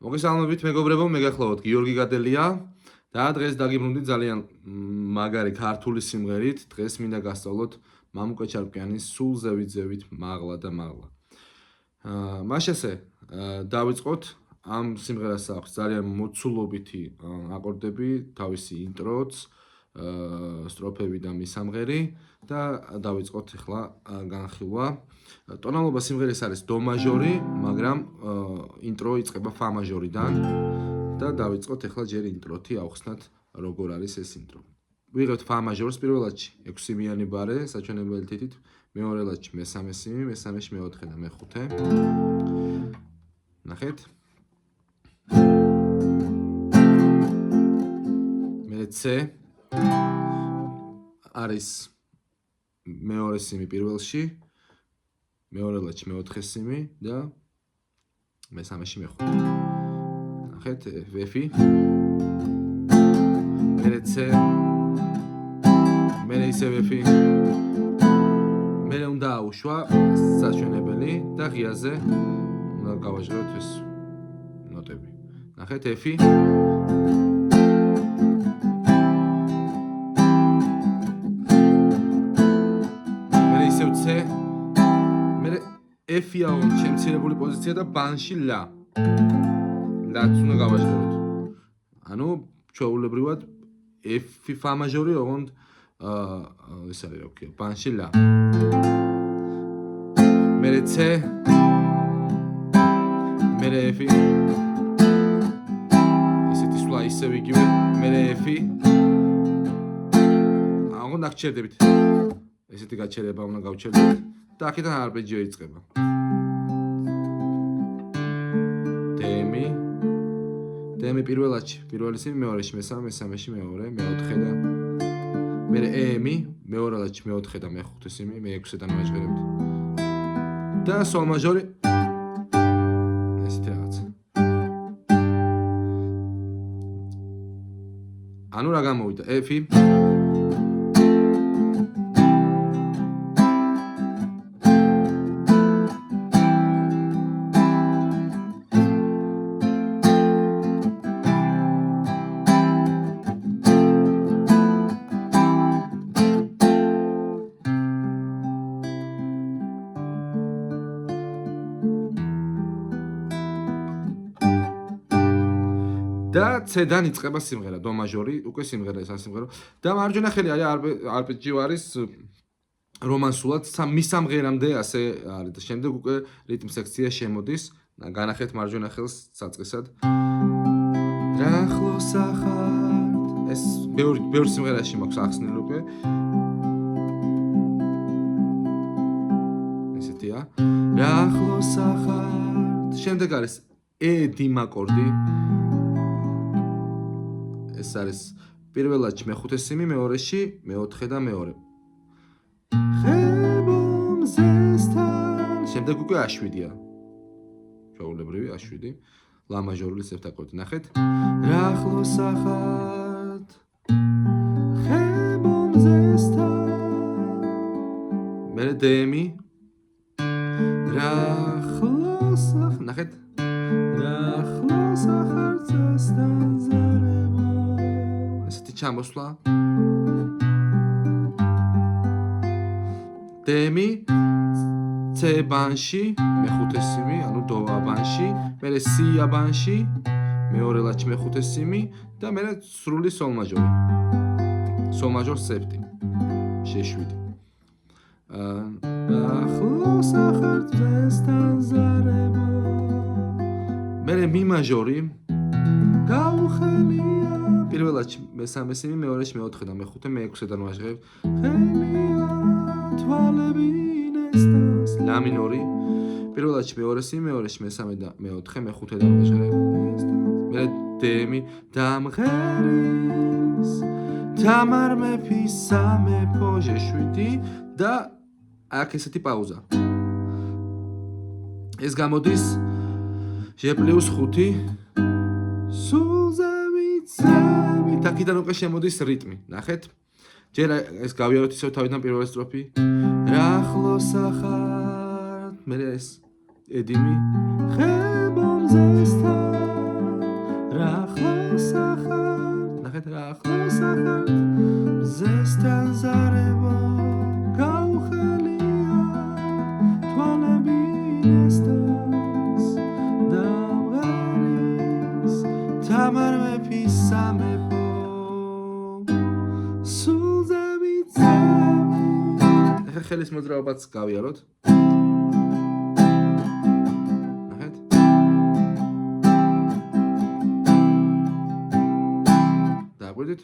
მოგესალმებით მეგობრებო, მე გახლავთ გიორგი გადელია და დღეს დაგიბრუნდით ძალიან მაგარი ქართული სიმღერით. დღეს მინდა გასწავლოთ მამუკა ჩარკვიანის სულ ზევით მაღლა და მაღლა. მაშასე დავიწყოთ. ამ სიმღერას აქვს ძალიან მოცულობითი აკორდები, თავისი ინტროც, სტროფები და მისამღერი და დავიწყოთ ახლა განხილვა. ტონალობა სიმღერის არის დო მაჟორი, მაგრამ ინტრო იწყება ფა მაჟორიდან და დავიწყოთ ახლა ჯერ ინტროთი ავხსნათ როგორ არის ეს ინტრო. ვიღებთ ფა მაჟორს პირველ რიგში 6-მიანი ბარე საჩვენებელი თითით, მეორე რიგში მესამე სიმი, მესამეში მეოთხე და მეხუთე. ნახეთ. მე C არის მეორე სიმი პირველში, მეორე რიგში მეოთხე სიმი და მესამეში მეხუთე. ნახეთ, F-ი. მე C, მე ისევ F-ი. მე უნდა აუშვა საჩვენებელი და ღიაზე უნდა გავაჟღეროთ ეს ნოტები. ნახეთ, F-ი. მე ისევ C. მე F-ია შემცირებული პოზიცია და ბანში ლა. ლაც უნდა გავაჟღეროთ. ანუ ჩვეულებრივად F-ი ფა მაჟორი ოღონდ ეს არის რა ვქია, ბანში ლა. მე C, მე F-ი. ესეთი სვლა ისევ იგივე, მე F-ი. აღონ აღჩერდებით. ესეთი გაჩერება უნდა გავჩერდებით და აქედან არპეჯიო იწყება. დემი პირველში, პირველი სიმი, მეორეში მესამე, მესამეში მეორე, მეოთხე და მე ემი, მეორე რიგში მეოთხე და მეხუთე სიმი, მე-6-დან ვაჟღერებთ. და სოლ მაჟორი. ესეთი რაღაცა. ანუ რა გამოვიდა? F-ი. და C-დან იწყება სიმღერა, დო მაჟორი, უკვე სიმღერა ეს ასიმღერო. და მარჯვენა ხელი არის არპეჯიო არის რომანსულად, მისამღერამდე ასე არის და შემდეგ უკვე რიტმ სექცია შემოდის. განახეთ მარჯვენა ხელს საწყისად. რა ახლოს ახართ. ეს ბევრ სიმღერაში მაქვს ახსნილი უკვე. ესეთია. რა ახლოს ახართ. შემდეგ არის E dim აკორდი. ეს არის პირველ რიგში მეხუთე სიმი, მეორეში მეოთხე და მეორე. ხებომზესთან. შემდეგ უკვე A7-ია. ჩვეულებრივი A7. ლა მაჟორული სეფთ აკორდი. ნახეთ. რა ახლოს ახართ. ხებომზესთან. მე დემი. რა ახლოს ახართ. ნახეთ. რა ახლოს ახართ ზესთან. ჩამოსვლა. დემი C ბანში, მეხუთე სიმი, ანუ დო ბანში, მერე C ბანში, მეორე რიგში მეხუთე სიმი და მერე სრული სოლ მაჟორი. სოლ მაჟორ სეფტი. შე7. ახლოს ახართ ზესთან ზარებო. მერე მი მაჟორი. გაუხელია პირველ რიგში მესამე სიმი, მეორეში მეოთხე და მეხუთე, მე-6-დან ვაჟღერებთ. ხელია თვალები ნესტას. ლა მინორი. პირველ რიგში მეორე სიმი, მეორეში მესამე და მეოთხე, მეხუთედან ვაჟღერებთ. მე დემი დამღერის თამარ მეფის სამეფო ჟე7 და აქ ესეთი პაუზა. ეს გამოდის ჟ+5 აქედან უკვე შემოდის რიტმი. ნახეთ. ჯერ ეს გავიაროთ ისევ თავიდან პირველი სტროფი. რა ახლოს ახართ. მე ეს ედიმი. ხებომზესთან. სამარ მეფის სამეფო სულზე ვიცავით. ეხლა ხელის მოძრაობაც გავიაროთ. ნახეთ. დააკვირდით?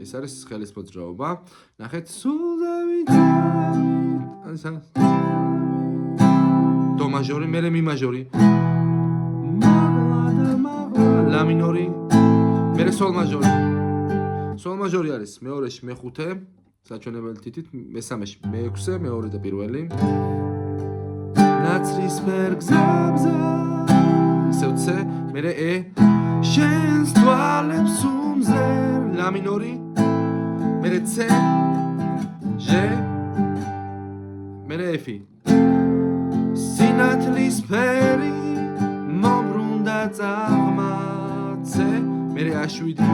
ეს არის ხელის მოძრაობა. ნახეთ, სულზე ვიცავით. დო მაჟორი, მერე մի მაჟორი. ლა მინორი, მერე სოლ მაჟორი. სოლ მაჟორი არის მეორეში მეხუთე, საჩვენებელი თითით, მესამეში მეექვსე, მეორე და პირველი. ნაცრისფერ გზებზე, ისევ ცე, მერე ე, შენს თვალებს უმზერ, ლა მინორი. მერე ცე, ჟე, მერე ეფი. სინათლის ფერი მომბრუნდა წაღმაცე, მერე აშვიდი.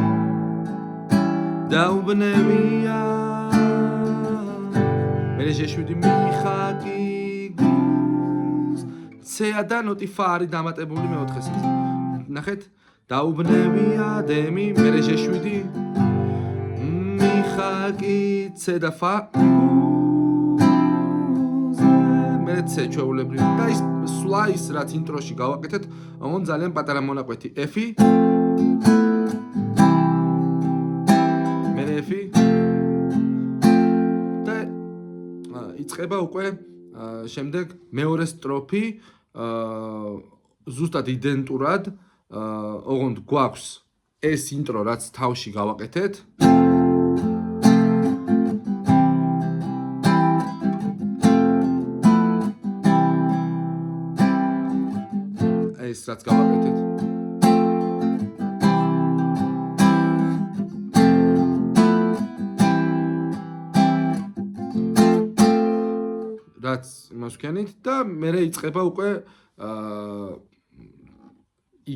დაუბნევია, მერე ჟეშვიდი მიხაკი გულს. ცეა და ნოტი ფა არის დამატებული მეოთხესაც. ნახეთ, დაუბნევია დემი, მერე ჟეშვიდი. მიხაკი ცე და ფა მერე ცე ჩვეულებრივ და ის სვლა ის რაც ინტროში გავაკეთეთ ამონ ძალიან პატარა მონაკვეთი ეფი მერე ეფი და იწყება უკვე შემდეგ მეორე სტროფი ზუსტად იდენტურად ოღონდ გვაქვს ეს ინტრო რაც თავში გავაკეთეთ ეს რაც გავაკეთეთ რაც იმას ვქენით და მერე იწყება უკვე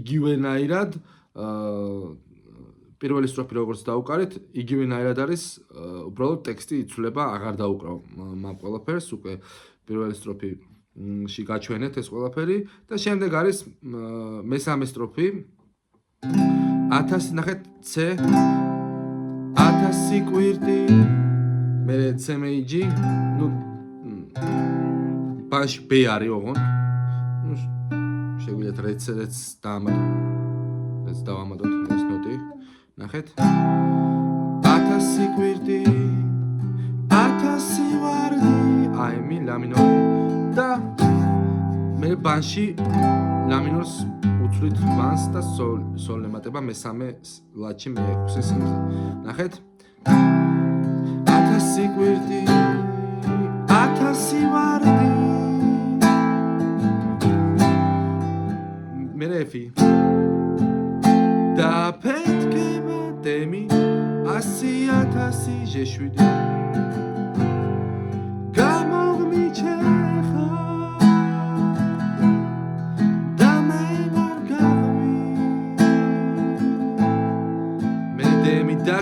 იგივენაირად პირველი სტროფი როგორც დაუკარით იგივენაირად არის უბრალოდ ტექსტი იცვლება აღარ დაუკრავ მაგ ყველაფერს უკვე პირველი სტროფი ში გაჩვენეთ ეს ყველაფერი და შემდეგ არის მესამე სტროფი 1000 ნახეთ C 1000 კვირტი მერე C major ნუ ბაში B არის ოღონდ ნუ შეგვიძლიათ რეცედაც დავამატოთ ეს ნოტი ნახეთ 1000 კვირტი 1000 ვარდი აი მი ლა მინორი და მე ბანში ლა მინორს უცვლით ბანს და სოლ ემატება მესამე ლაჩი მეექვსე სიმღერა ნახეთ 1000 კვირტი 1000 ვარდი მე რეფი და პეტკება დემი 100000 ჟეშვიდი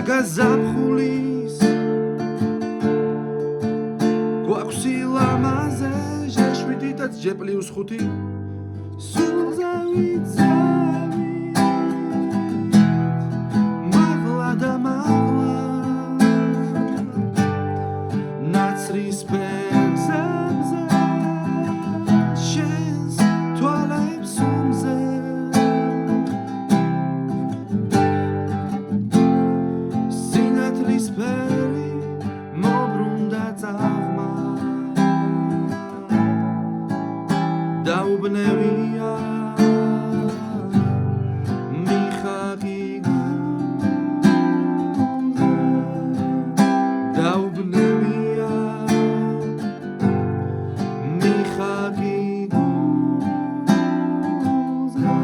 გაზაფხულის გვაქვს ლამაზე ჟეშვიდი და ჟ პლუს 5 სულზე ვიცავით მაღლა და მაღლა ნაცრისფერ გზებზე შენს თვალებს უმზერ დაუბნევია მიხაკი გულზე დაუბნევია მიხაკი გულზე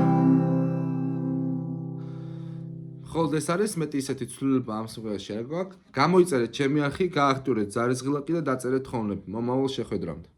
ხოლმე ეს არის მეტი ისეთი ცვლილება ამ სიმღერაში რა გვაქვს გამოიწერეთ ჩემი არხი გააქტიურეთ ზარისღილაკი და დაწერეთ თხოვნები მომავალ შეხვედრამდე